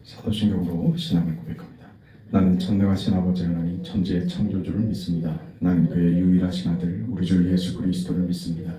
사도신경으로 신앙을 고백합니다. 나는 전능하신 아버지 하나님 천지의 창조주를 믿습니다. 나는 그의 유일하신 아들 우리 주 예수 그리스도를 믿습니다.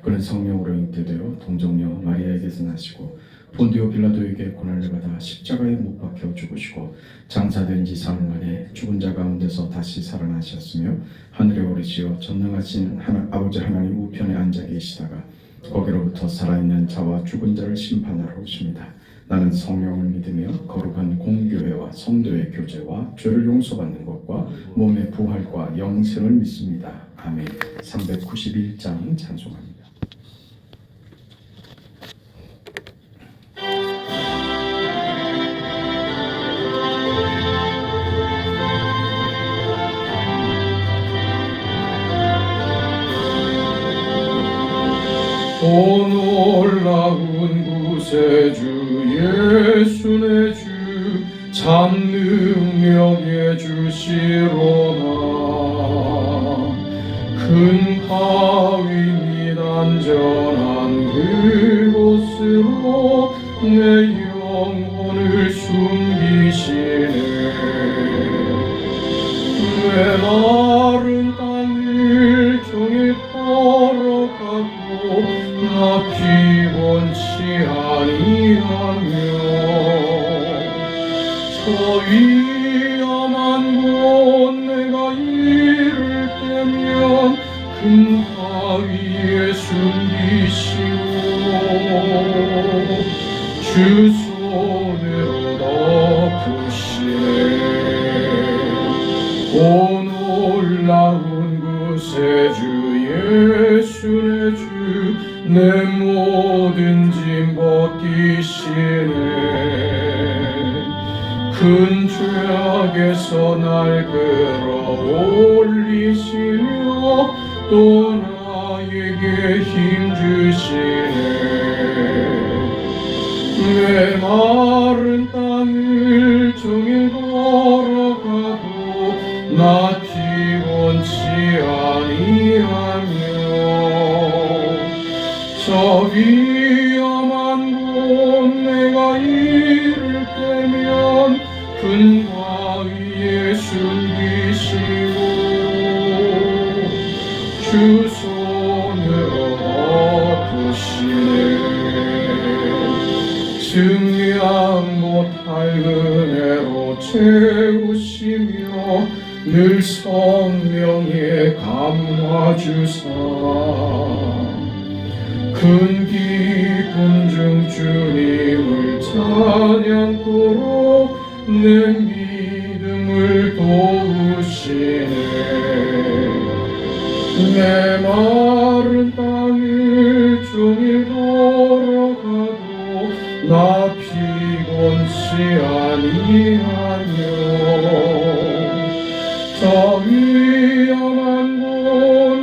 그는 성령으로 잉태되어 동정녀 마리아에게서 나시고 본디오 빌라도에게 고난을 받아 십자가에 못 박혀 죽으시고 장사된 지 사흘 만에 죽은 자 가운데서 다시 살아나셨으며 하늘에 오르시어 전능하신 아버지 하나님 우편에 앉아 계시다가 거기로부터 살아있는 자와 죽은 자를 심판하러 오십니다. 나는 성령을 믿으며 거룩한 공교회와 성도의 교제와 죄를 용서받는 것과 몸의 부활과 영생을 믿습니다. 아멘. 391장 찬송합니다. 오 놀라운 구세주 예수 내 주 참 능력의 주시로다. 큰 바위 및 안전한 그곳으로 내 영혼을 숨기시네. 내 마른 땅을 종일 걸어가고 나 피곤치 아니하며 저 위험한 곳 내가 이를 때면 큰 바위에 숨기시고 주 손으로 덮으시네. 오 놀라운 구세주 예수 내 주 내 모든 짐 벗기시네. 큰 죄악에서 날 끌어올리시며 또 나에게 힘 주시네. 내 마른 땅을 종일 걸어가도 나 피곤치 아니하며 저 위험한 곳 내가 이를 때면 큰 바위에 숨기시고 주 손으로 덮으시네. 증량 못할 은혜로 채우시며 늘 성령에 감화주사 큰 기쁨 중 주님을 찬양토록 내 믿음을 도우시네. 내 마른 땅을 종일 걸어가도 나 피곤치 아니하며 저 위험한 곳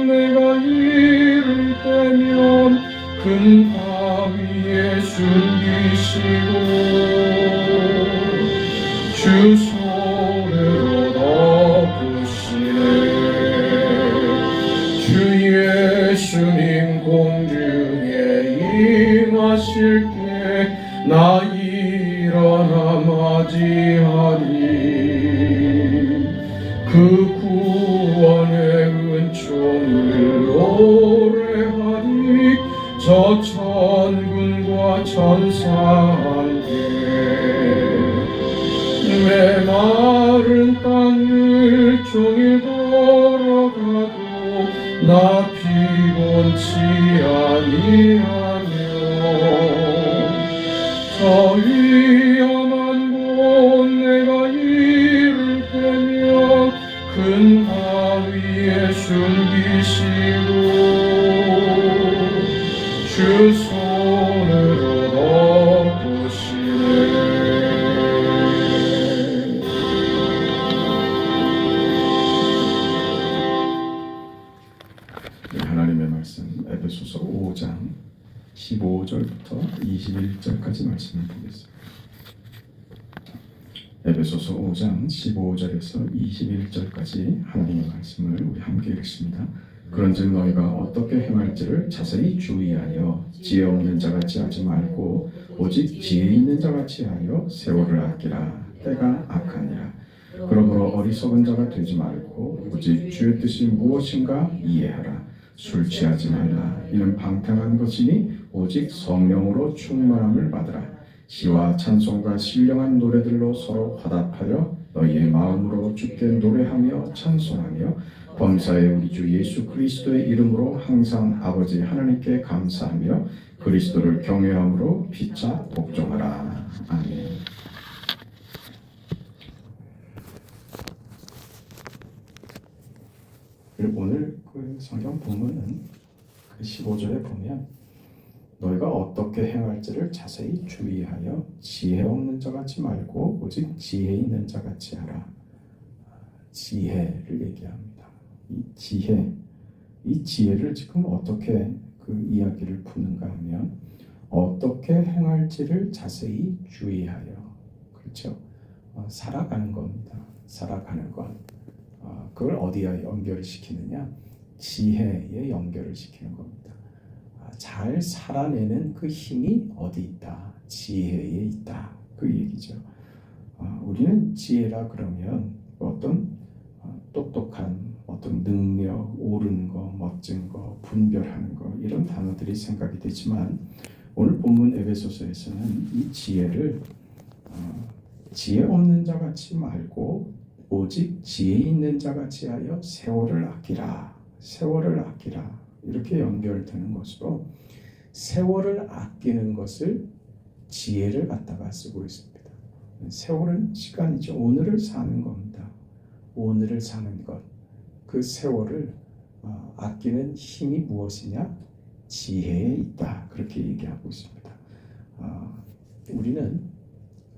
내가 이를 때면 큰 바위에 숨기시고 주 손으로 덮으시네. 주 예수님 공중에 임하실 때 나 일어나 맞이하리. 그 구원의 은총을 노래하리. 저 천군과 천사 함께 내 마른 땅을 종일 걸어가도 나 피곤치 아니하며 저 위험한 곳 내가 이를 때면 큰 바위에 숨기시고 주 손으로 덮으시네. 하나님의 말씀 에베소서 5장 15절부터 21절까지 말씀을 보겠습니다. 에베소서 5장 15절에서 21절까지 하나님의 말씀을 우리 함께 읽습니다. 그런즉 너희가 어떻게 행할지를 자세히 주의하여 지혜 없는 자같이 하지 말고 오직 지혜 있는 자같이 하여 세월을 아끼라. 때가 악하니라. 그러므로 어리석은 자가 되지 말고 오직 주의 뜻이 무엇인가 이해하라. 술 취하지 말라. 이는 방탕한 것이니 오직 성령으로 충만함을 받으라. 시와 찬송과 신령한 노래들로 서로 화답하여 너희의 마음으로 주께 노래하며 찬송하며 범사의 우리 주 예수 그리스도의 이름으로 항상 아버지 하나님께 감사하며 그리스도를 경외함으로 피차 복종하라. 아멘. 그리고 오늘 그 성경 본문은 그 15절에 보면 너희가 어떻게 행할지를 자세히 주의하여 지혜 없는 자같이 말고 오직 지혜 있는 자같이 하라. 지혜를 얘기합니다. 이 지혜를 지금 어떻게 그 이야기를 푸는가 하면 어떻게 행할지를 자세히 주의하여, 그렇죠? 살아가는 겁니다. 살아가는 것. 그걸 어디에 연결을 시키느냐? 지혜에 연결을 시키는 겁니다. 잘 살아내는 그 힘이 어디 있다? 지혜에 있다. 그 얘기죠. 우리는 지혜라 그러면 어떤 똑똑한 어떤 능력, 옳은 거, 멋진 거, 분별하는 거 이런 단어들이 생각이 되지만 오늘 본문 에베소서에서는 이 지혜를 지혜 없는 자같이 말고 오직 지혜 있는 자같이 하여 세월을 아끼라. 세월을 아끼라. 이렇게 연결되는 것으로 세월을 아끼는 것을 지혜를 갖다가 쓰고 있습니다. 세월은 시간이죠. 오늘을 사는 겁니다. 오늘을 사는 것. 그 세월을 아끼는 힘이 무엇이냐? 지혜에 있다. 그렇게 얘기하고 있습니다. 우리는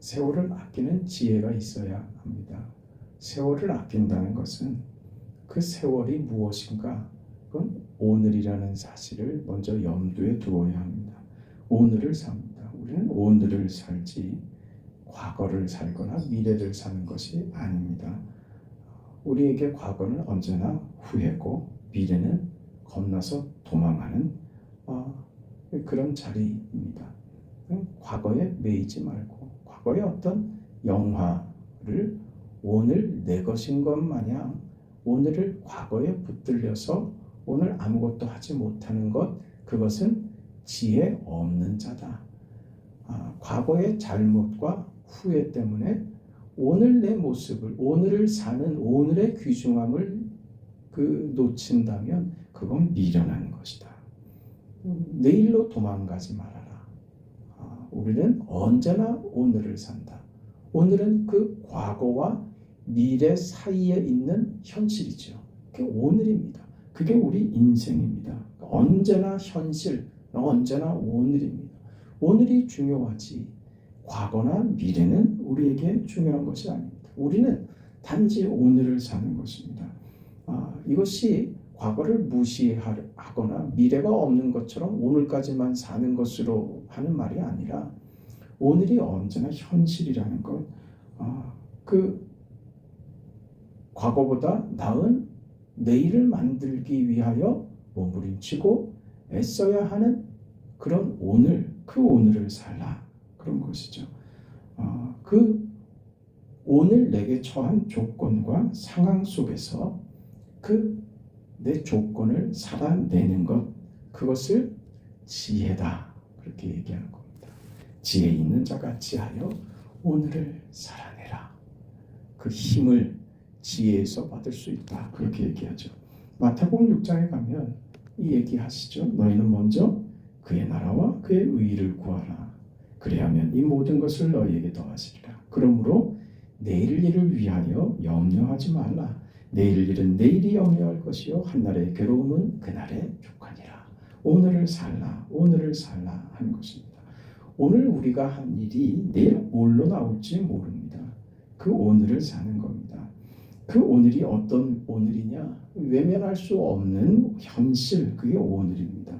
세월을 아끼는 지혜가 있어야 합니다. 세월을 아낀다는 것은 그 세월이 무엇인가? 그건 오늘이라는 사실을 먼저 염두에 두어야 합니다. 오늘을 삽니다. 우리는 오늘을 살지 과거를 살거나 미래를 사는 것이 아닙니다. 우리에게 과거는 언제나 후회고 미래는 겁나서 도망하는 그런 자리입니다. 과거에 매이지 말고 과거의 어떤 영화를 오늘 내 것인 것 마냥 오늘을 과거에 붙들려서 오늘 아무것도 하지 못하는 것, 그것은 지혜 없는 자다. 과거의 잘못과 후회 때문에 오늘 내 모습을, 오늘을 사는 오늘의 귀중함을 놓친다면 그건 미련한 것이다. 내일로 도망가지 말아라. 우리는 언제나 오늘을 산다. 오늘은 그 과거와 미래 사이에 있는 현실이죠. 그게 오늘입니다. 그게 우리 인생입니다. 언제나 현실, 언제나 오늘입니다. 오늘이 중요하지 과거나 미래는 우리에게 중요한 것이 아닙니다. 우리는 단지 오늘을 사는 것입니다. 이것이 과거를 무시하거나 미래가 없는 것처럼 오늘까지만 사는 것으로 하는 말이 아니라 오늘이 언제나 현실이라는 것, 그 과거보다 나은 내일을 만들기 위하여 몸부림치고 애써야 하는 그런 오늘, 그 오늘을 살라. 그런 것이죠. 그 오늘 내게 처한 조건과 상황 속에서 그 내 조건을 살아내는 것, 그것을 지혜다. 그렇게 얘기하는 겁니다. 지혜 있는 자같이 하여 오늘을 살아내라. 그 힘을 지혜에서 받을 수 있다. 그렇게 얘기하죠. 마태복음 6장에 가면 이 얘기하시죠. 너희는 먼저 그의 나라와 그의 의의를 구하라. 그래야면 이 모든 것을 너희에게 더하시리라. 그러므로 내일 일을 위하여 염려하지 말라. 내일 일은 내일이 염려할 것이요 한날의 괴로움은 그날에 족하니라. 오늘을 살라. 오늘을 살라 하는 것입니다. 오늘 우리가 한 일이 내일 뭘로 나올지 모릅니다. 그 오늘을 사는 겁니다. 그 오늘이 어떤 오늘이냐? 외면할 수 없는 현실, 그게 오늘입니다.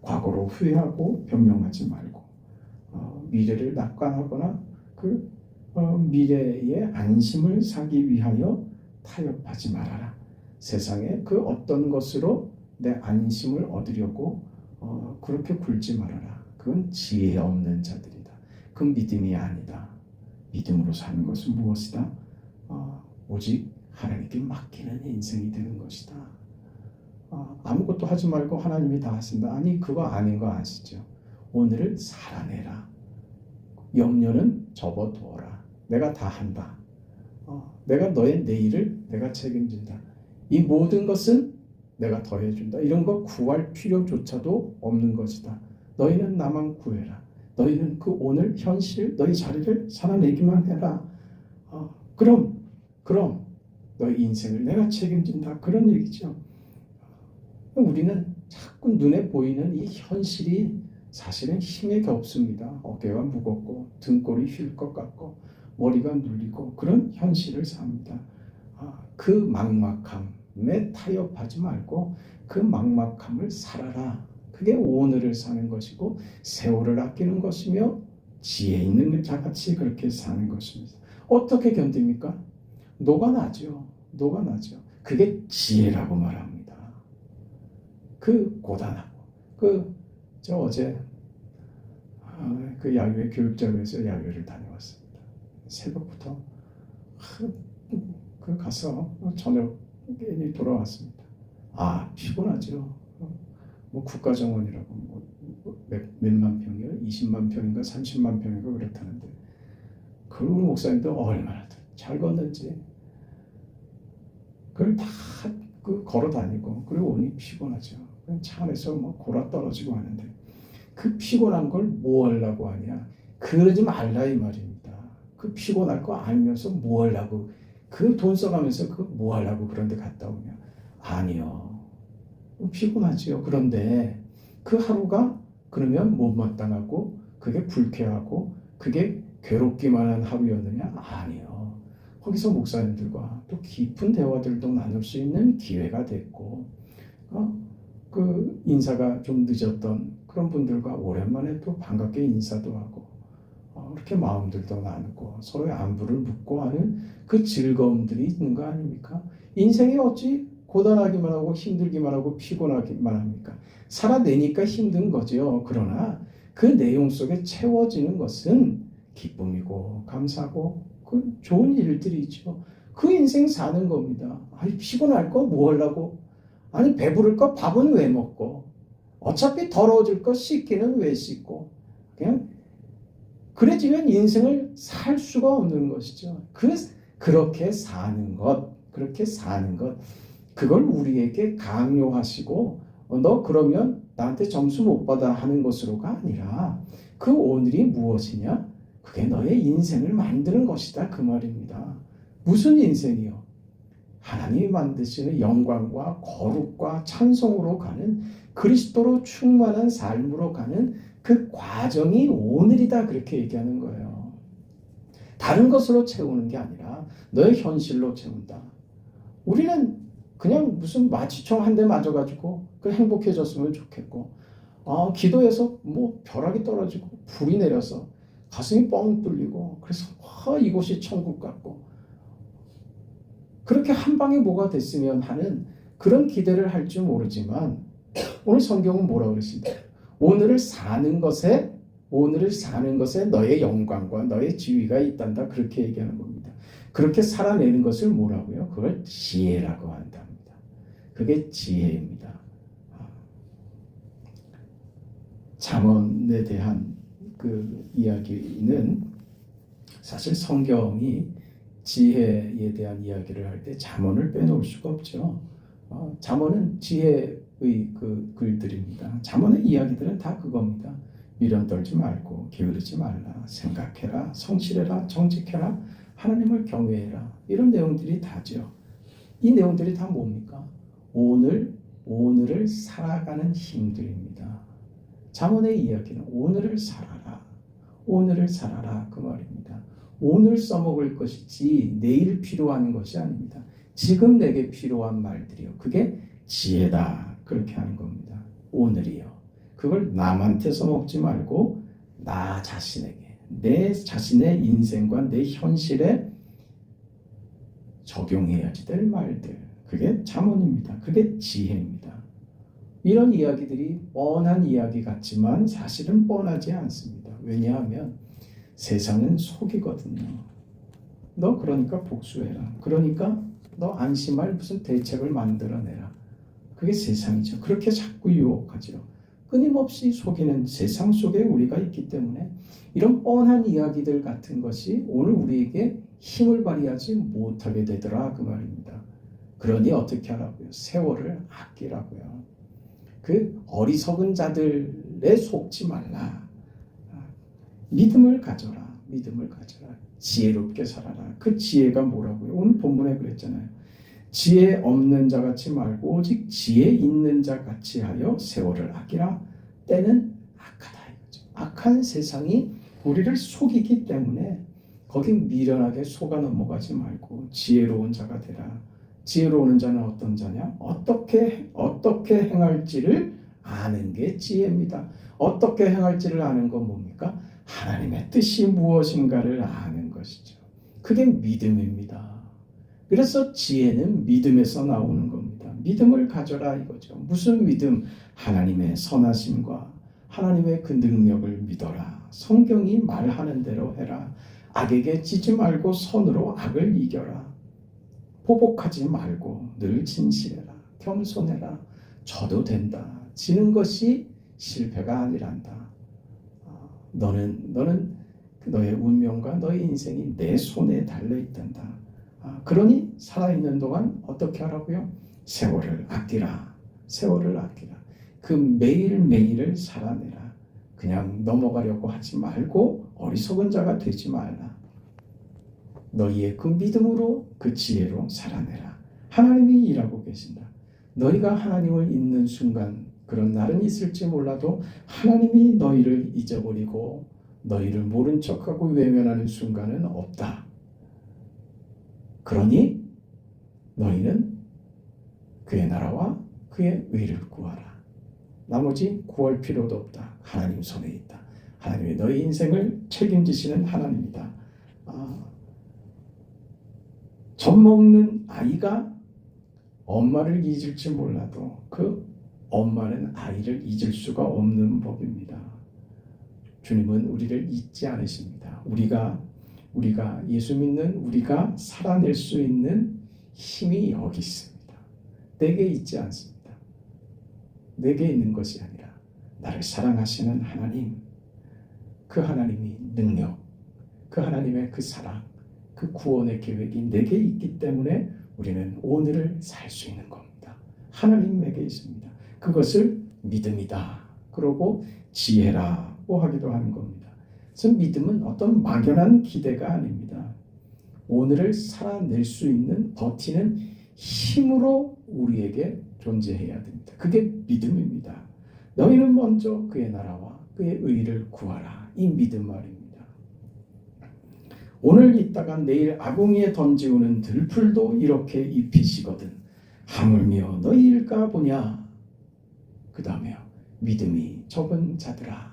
과거로 후회하고 변명하지 말고 미래를 낙관하거나 미래의 안심을 사기 위하여 타협하지 말아라. 세상에 그 어떤 것으로 내 안심을 얻으려고 그렇게 굴지 말아라. 그건 지혜 없는 자들이다. 그건 믿음이 아니다. 믿음으로 사는 것은 무엇이다? 오직 하나님께 맡기는 인생이 되는 것이다. 아무것도 하지 말고 하나님이 다 하신다. 아니 그거 아닌 거 아시죠? 오늘을 살아내라. 염려는 접어두어라. 내가 다 한다. 내가 너의 내일을 내가 책임진다. 이 모든 것은 내가 더해준다. 이런 거 구할 필요조차도 없는 것이다. 너희는 나만 구해라. 너희는 그 오늘 현실 너희 자리를 살아내기만 해라. 그럼 너희 인생을 내가 책임진다. 그런 얘기죠. 우리는 자꾸 눈에 보이는 이 현실이 사실은 힘에 겹습니다. 어깨가 무겁고 등골이 휠 것 같고 머리가 눌리고 그런 현실을 삽니다. 그 막막함에 타협하지 말고 그 막막함을 살아라. 그게 오늘을 사는 것이고 세월을 아끼는 것이며 지혜 있는 자같이 그렇게 사는 것입니다. 어떻게 견딥니까? 녹아나죠. 그게 지혜라고 말합니다. 그 고단하고 저 어제 그 야외 교육자료에서 야외를 다녀왔습니다. 새벽부터 그 가서 저녁에 돌아왔습니다. 피곤하죠. 뭐 국가정원이라고 몇만 평이요? 20만 평인가 30만 평인가 그렇다는데 그 목사님도 얼마나 잘 걷는지 그걸 다 걸어 다니고 그리고 오니 피곤하죠. 차 안에서 뭐 골아 떨어지고 하는데 그 피곤한 걸 뭐 하려고 하냐? 그러지 말라 이 말입니다. 그 피곤할 거 알면서 뭐 하려고 그 돈 써가면서 그 뭐 하려고 그런데 갔다 오냐? 아니요. 피곤하지요. 그런데 그 하루가 그러면 못마땅하고 그게 불쾌하고 그게 괴롭기만 한 하루였느냐? 아니요. 거기서 목사님들과 또 깊은 대화들도 나눌 수 있는 기회가 됐고 그 인사가 좀 늦었던 그런 분들과 오랜만에 또 반갑게 인사도 하고 이렇게 마음들도 나누고 서로의 안부를 묻고 하는 그 즐거움들이 있는 거 아닙니까? 인생이 어찌 고단하기만 하고 힘들기만 하고 피곤하기만 합니까? 살아내니까 힘든 거죠. 그러나 그 내용 속에 채워지는 것은 기쁨이고 감사고 그 좋은 일들이죠. 그 인생 사는 겁니다. 피곤할 거 뭐 하려고? 아니 배부를 거 밥은 왜 먹고? 어차피 더러워질 거 씻기는 왜 씻고? 그냥 그래지면 인생을 살 수가 없는 것이죠. 그렇게 사는 것, 그걸 우리에게 강요하시고 너 그러면 나한테 점수 못 받아 하는 것으로가 아니라 그 오늘이 무엇이냐? 그게 너의 인생을 만드는 것이다 그 말입니다. 무슨 인생이요? 하나님이 만드시는 영광과 거룩과 찬송으로 가는 그리스도로 충만한 삶으로 가는 그 과정이 오늘이다 그렇게 얘기하는 거예요. 다른 것으로 채우는 게 아니라 너의 현실로 채운다. 우리는 그냥 무슨 마취총 한 대 맞아가지고 그 행복해졌으면 좋겠고 기도해서 뭐 벼락이 떨어지고 불이 내려서 가슴이 뻥 뚫리고 그래서 이곳이 천국 같고 그렇게 한 방에 뭐가 됐으면 하는 그런 기대를 할 줄 모르지만 오늘 성경은 뭐라고 그랬습니까? 오늘을 사는 것에 너의 영광과 너의 지위가 있단다 그렇게 얘기하는 겁니다. 그렇게 살아내는 것을 뭐라고요? 그걸 지혜라고 한답니다. 그게 지혜입니다. 잠언에 대한 그 이야기는 사실 성경이 지혜에 대한 이야기를 할 때 잠언을 빼놓을 수가 없죠. 잠언은 지혜의 그 글들입니다. 잠언의 이야기들은 다 그겁니다. 미련 떨지 말고 게으르지 말라, 생각해라, 성실해라, 정직해라, 하나님을 경외해라. 이런 내용들이 다죠. 이 내용들이 다 뭡니까? 오늘을 살아가는 힘들입니다. 잠언의 이야기는 오늘을 살아라 그 말입니다. 오늘 써먹을 것이지 내일 필요한 것이 아닙니다. 지금 내게 필요한 말들이요. 그게 지혜다 그렇게 하는 겁니다. 오늘이요. 그걸 남한테 써먹지 말고 나 자신에게 내 자신의 인생과 내 현실에 적용해야지 될 말들 그게 잠언입니다. 그게 지혜입니다. 이런 이야기들이 뻔한 이야기 같지만 사실은 뻔하지 않습니다. 왜냐하면 세상은 속이거든요. 너 그러니까 복수해라. 그러니까 너 안심할 무슨 대책을 만들어내라. 그게 세상이죠. 그렇게 자꾸 유혹하죠. 끊임없이 속이는 세상 속에 우리가 있기 때문에 이런 뻔한 이야기들 같은 것이 오늘 우리에게 힘을 발휘하지 못하게 되더라 그 말입니다. 그러니 어떻게 하라고요? 세월을 아끼라고요. 그 어리석은 자들에 속지 말라. 믿음을 가져라. 믿음을 가져라. 지혜롭게 살아라. 그 지혜가 뭐라고요? 오늘 본문에 그랬잖아요. 지혜 없는 자 같이 말고 오직 지혜 있는 자 같이 하여 세월을 아끼라. 때는 악하다 이거죠. 악한 세상이 우리를 속이기 때문에 거기 미련하게 속아 넘어가지 말고 지혜로운 자가 되라. 지혜로운 자는 어떤 자냐? 어떻게 행할지를 아는 게 지혜입니다. 어떻게 행할지를 아는 건 뭡니까? 하나님의 뜻이 무엇인가를 아는 것이죠. 그게 믿음입니다. 그래서 지혜는 믿음에서 나오는 겁니다. 믿음을 가져라 이거죠. 무슨 믿음? 하나님의 선하심과 하나님의 그 능력을 믿어라. 성경이 말하는 대로 해라. 악에게 지지 말고 선으로 악을 이겨라. 보복하지 말고 늘 진실해라. 겸손해라. 져도 된다. 지는 것이 실패가 아니란다. 너는 너의 운명과 너의 인생이 내 손에 달려있단다. 그러니 살아있는 동안 어떻게 하라고요? 세월을 아끼라. 세월을 아끼라. 그 매일매일을 살아내라. 그냥 넘어가려고 하지 말고 어리석은 자가 되지 말라. 너희의 그 믿음으로 그 지혜로 살아내라. 하나님이 일하고 계신다. 너희가 하나님을 잊는 순간 그런 날은 있을지 몰라도 하나님이 너희를 잊어버리고 너희를 모른 척하고 외면하는 순간은 없다. 그러니 너희는 그의 나라와 그의 의를 구하라. 나머지 구할 필요도 없다. 하나님 손에 있다. 하나님이 너희 인생을 책임지시는 하나님이다. 젖 먹는 아이가 엄마를 잊을지 몰라도 그 엄마는 아이를 잊을 수가 없는 법입니다. 주님은 우리를 잊지 않으십니다. 우리가 예수 믿는 우리가 살아낼 수 있는 힘이 여기 있습니다. 내게 있지 않습니다. 내게 있는 것이 아니라 나를 사랑하시는 하나님, 그 하나님이 능력, 그 하나님의 그 사랑, 그 구원의 계획이 내게 있기 때문에 우리는 오늘을 살 수 있는 겁니다. 하나님에게 있습니다. 그것을 믿음이다. 그러고 지혜라고 하기도 하는 겁니다. 그래서 믿음은 어떤 막연한 기대가 아닙니다. 오늘을 살아낼 수 있는 버티는 힘으로 우리에게 존재해야 됩니다. 그게 믿음입니다. 너희는 먼저 그의 나라와 그의 의를 구하라. 이 믿음 말입니다. 오늘 있다가 내일 아궁이에 던지우는 들풀도 이렇게 입히시거든. 하물며 너희일까 보냐. 그 다음에요. 믿음이 적은 자들아.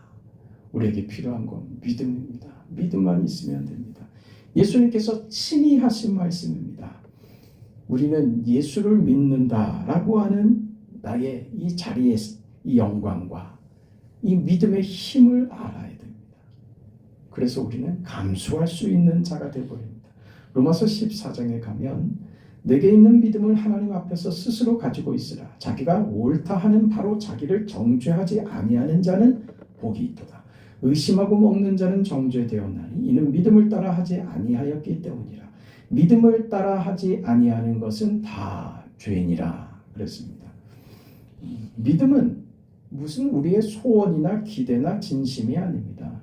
우리에게 필요한 건 믿음입니다. 믿음만 있으면 됩니다. 예수님께서 친히 하신 말씀입니다. 우리는 예수를 믿는다라고 하는 나의 이 자리의 이 영광과 이 믿음의 힘을 알아야 됩니다. 그래서 우리는 감수할 수 있는 자가 되어버립니다. 로마서 14장에 가면 내게 있는 믿음을 하나님 앞에서 스스로 가지고 있으라. 자기가 옳다 하는 바로 자기를 정죄하지 아니하는 자는 복이 있도다. 의심하고 먹는 자는 정죄되었나니 이는 믿음을 따라 하지 아니하였기 때문이라. 믿음을 따라 하지 아니하는 것은 다 죄니라 그랬습니다. 믿음은 무슨 우리의 소원이나 기대나 진심이 아닙니다.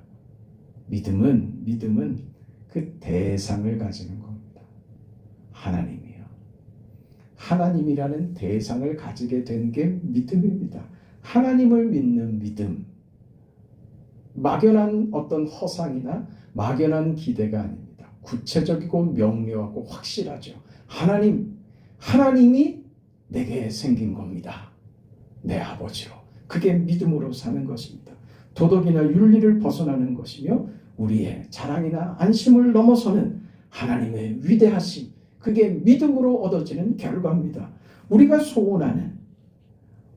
믿음은 그 대상을 가지는 겁니다. 하나님이요. 하나님이라는 대상을 가지게 된 게 믿음입니다. 하나님을 믿는 믿음. 막연한 어떤 허상이나 막연한 기대가 아닙니다. 구체적이고 명료하고 확실하죠. 하나님이 내게 생긴 겁니다. 내 아버지로. 그게 믿음으로 사는 것입니다. 도덕이나 윤리를 벗어나는 것이며 우리의 자랑이나 안심을 넘어서는 하나님의 위대하심, 그게 믿음으로 얻어지는 결과입니다. 우리가 소원하는,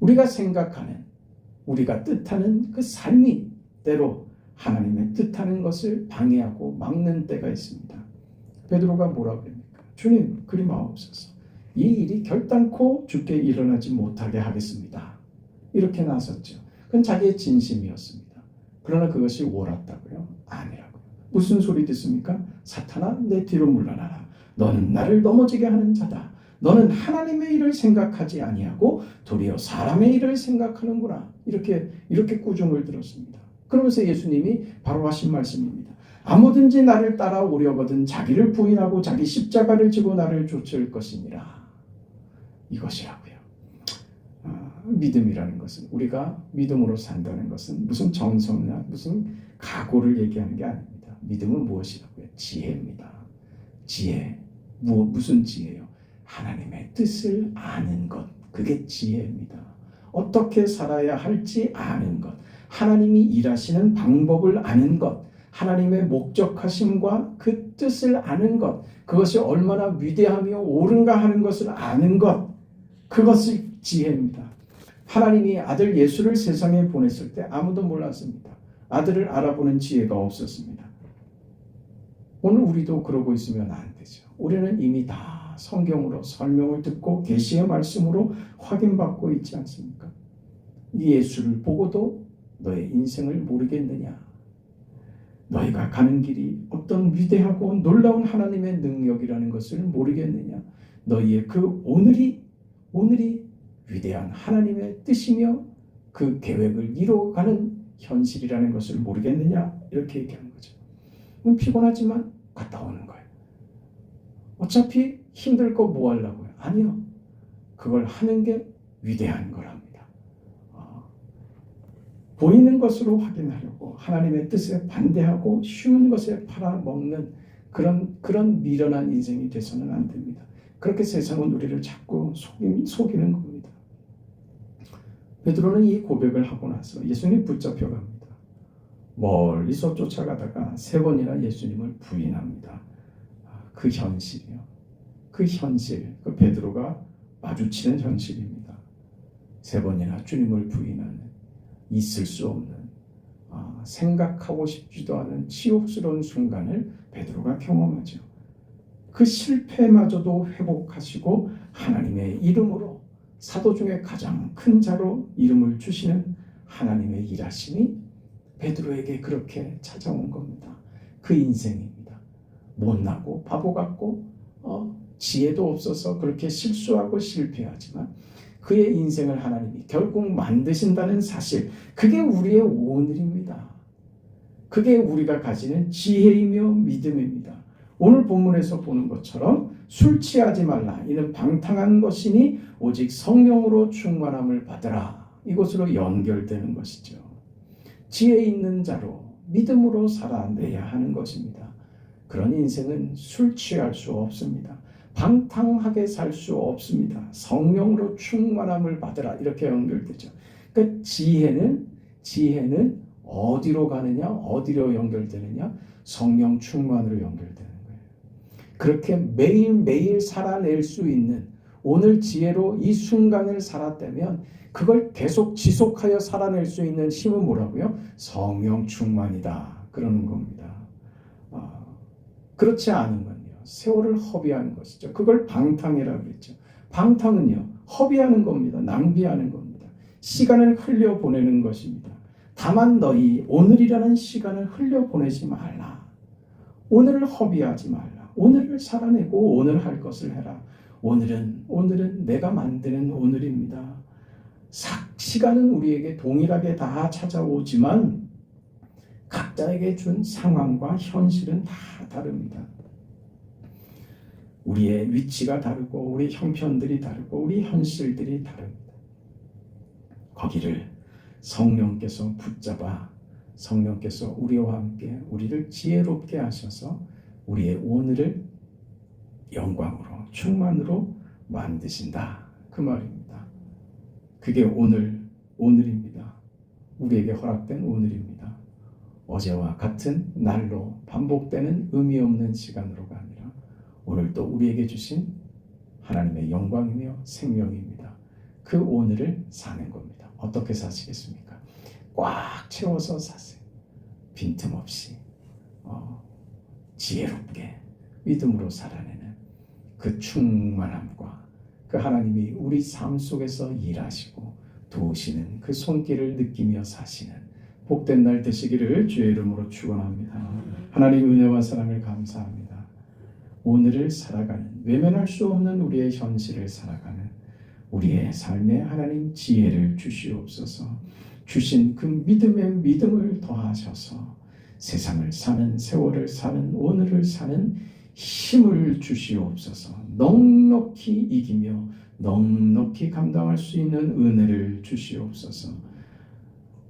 우리가 생각하는, 우리가 뜻하는 그 삶이 때로 하나님의 뜻하는 것을 방해하고 막는 때가 있습니다. 베드로가 뭐라고 합니까? 주님, 그리 마옵소서. 이 일이 결단코 주께 일어나지 못하게 하겠습니다. 이렇게 나섰죠. 그건 자기의 진심이었습니다. 그러나 그것이 옳았다고요? 아니라고요. 무슨 소리 듣습니까? 사탄아, 내 뒤로 물러나라. 너는 나를 넘어지게 하는 자다. 너는 하나님의 일을 생각하지 아니하고 도리어 사람의 일을 생각하는구나. 이렇게 꾸중을 들었습니다. 그러면서 예수님이 바로 하신 말씀입니다. 아무든지 나를 따라오려거든 자기를 부인하고 자기 십자가를 지고 나를 쫓을 것이니라. 이것이라고요. 믿음이라는 것은, 우리가 믿음으로 산다는 것은 무슨 정성이나 무슨 각오를 얘기하는 게 아닙니다. 믿음은 무엇이라고요? 지혜입니다. 지혜. 무슨 지혜요? 하나님의 뜻을 아는 것. 그게 지혜입니다. 어떻게 살아야 할지 아는 것. 하나님이 일하시는 방법을 아는 것. 하나님의 목적하심과 그 뜻을 아는 것. 그것이 얼마나 위대하며 옳은가 하는 것을 아는 것. 그것이 지혜입니다. 하나님이 아들 예수를 세상에 보냈을 때 아무도 몰랐습니다. 아들을 알아보는 지혜가 없었습니다. 오늘 우리도 그러고 있으면 안 되죠. 우리는 이미 다 성경으로 설명을 듣고 계시의 말씀으로 확인받고 있지 않습니까? 이 예수를 보고도 너의 인생을 모르겠느냐? 너희가 가는 길이 어떤 위대하고 놀라운 하나님의 능력이라는 것을 모르겠느냐? 너희의 그 오늘이 위대한 하나님의 뜻이며 그 계획을 이루어가는 현실이라는 것을 모르겠느냐? 이렇게 얘기하는 거죠. 피곤하지만 갔다 오는 거예요. 어차피 힘들 거 뭐 하려고요? 아니요. 그걸 하는 게 위대한 거랍니다. 보이는 것으로 확인하려고 하나님의 뜻에 반대하고 쉬운 것에 팔아먹는 그런 미련한 인생이 돼서는 안 됩니다. 그렇게 세상은 우리를 자꾸 속이는 겁니다. 베드로는 이 고백을 하고 나서 예수님 붙잡혀 갑니다. 멀리서 쫓아가다가 3번이나 예수님을 부인합니다. 그 현실이요. 그 현실, 그 베드로가 마주치는 현실입니다. 3번이나 주님을 부인하는, 있을 수 없는, 생각하고 싶지도 않은 치욕스러운 순간을 베드로가 경험하죠. 그 실패마저도 회복하시고 하나님의 이름으로, 사도 중에 가장 큰 자로 이름을 주시는 하나님의 일하심이 베드로에게 그렇게 찾아온 겁니다. 그 인생입니다. 못나고 바보 같고 지혜도 없어서 그렇게 실수하고 실패하지만 그의 인생을 하나님이 결국 만드신다는 사실, 그게 우리의 오늘입니다. 그게 우리가 가지는 지혜이며 믿음입니다. 오늘 본문에서 보는 것처럼 술 취하지 말라. 이는 방탕한 것이니 오직 성령으로 충만함을 받으라. 이것으로 연결되는 것이죠. 지혜 있는 자로 믿음으로 살아내야 하는 것입니다. 그런 인생은 술 취할 수 없습니다. 방탕하게 살 수 없습니다. 성령으로 충만함을 받으라. 이렇게 연결되죠. 그러니까 지혜는 어디로 가느냐? 어디로 연결되느냐? 성령 충만으로 연결되는 거예요. 그렇게 매일매일 살아낼 수 있는, 오늘 지혜로 이 순간을 살았다면 그걸 계속 지속하여 살아낼 수 있는 힘은 뭐라고요? 성령 충만이다. 그러는 겁니다. 그렇지 않은 건요. 세월을 허비하는 것이죠. 그걸 방탕이라고 그랬죠. 방탕은요, 허비하는 겁니다. 낭비하는 겁니다. 시간을 흘려보내는 것입니다. 다만 너희 오늘이라는 시간을 흘려보내지 말라. 오늘을 허비하지 말라. 오늘을 살아내고 오늘 할 것을 해라. 오늘은 내가 만드는 오늘입니다. 시간은 우리에게 동일하게 다 찾아오지만 각자에게 준 상황과 현실은 다 다릅니다. 우리의 위치가 다르고 우리 형편들이 다르고 우리 현실들이 다릅니다. 거기를 성령께서 붙잡아 성령께서 우리와 함께 우리를 지혜롭게 하셔서 우리의 오늘을 영광으로 충만으로 만드신다. 그 말입니다. 그게 오늘입니다. 우리에게 허락된 오늘입니다. 어제와 같은 날로 반복되는 의미 없는 시간으로가 아니라 오늘 또 우리에게 주신 하나님의 영광이며 생명입니다. 그 오늘을 사는 겁니다. 어떻게 사시겠습니까? 꽉 채워서 사세요. 빈틈없이 지혜롭게 믿음으로 살아내는 그 충만함과 그 하나님이 우리 삶 속에서 일하시고 도우시는 그 손길을 느끼며 사시는 복된 날 되시기를 주의 이름으로 축원합니다. 하나님 은혜와 사랑을 감사합니다. 오늘을 살아가는 외면할 수 없는 우리의 현실을 살아가는 우리의 삶에 하나님 지혜를 주시옵소서. 주신 그 믿음의 믿음을 더하셔서 세상을 사는, 세월을 사는, 오늘을 사는 힘을 주시옵소서. 넉넉히 이기며 넉넉히 감당할 수 있는 은혜를 주시옵소서.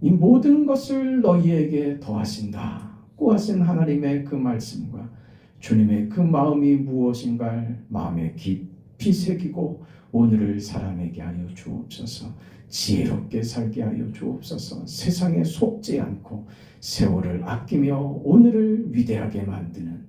이 모든 것을 너희에게 더하신다고 하신 하나님의 그 말씀과 주님의 그 마음이 무엇인가 마음에 깊이 새기고 오늘을 살아내게 하여 주옵소서. 지혜롭게 살게 하여 주옵소서. 세상에 속지 않고 세월을 아끼며 오늘을 위대하게 만드는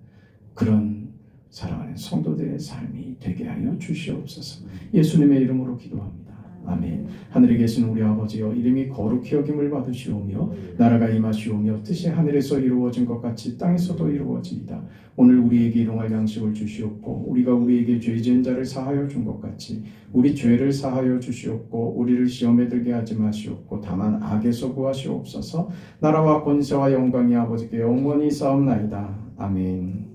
그런 사랑하는 성도들의 삶이 되게 하여 주시옵소서. 예수님의 이름으로 기도합니다. 아멘. 하늘에 계신 우리 아버지여, 이름이 거룩히 여김을 받으시오며 나라가 임하시오며 뜻이 하늘에서 이루어진 것 같이 땅에서도 이루어지이다. 오늘 우리에게 일용할 양식을 주시옵고 우리가 우리에게 죄 지은 자를 사하여 준 것 같이 우리 죄를 사하여 주시옵고 우리를 시험에 들게 하지 마시옵고 다만 악에서 구하시옵소서. 나라와 권세와 영광이 아버지께 영원히 싸움나이다. 아멘.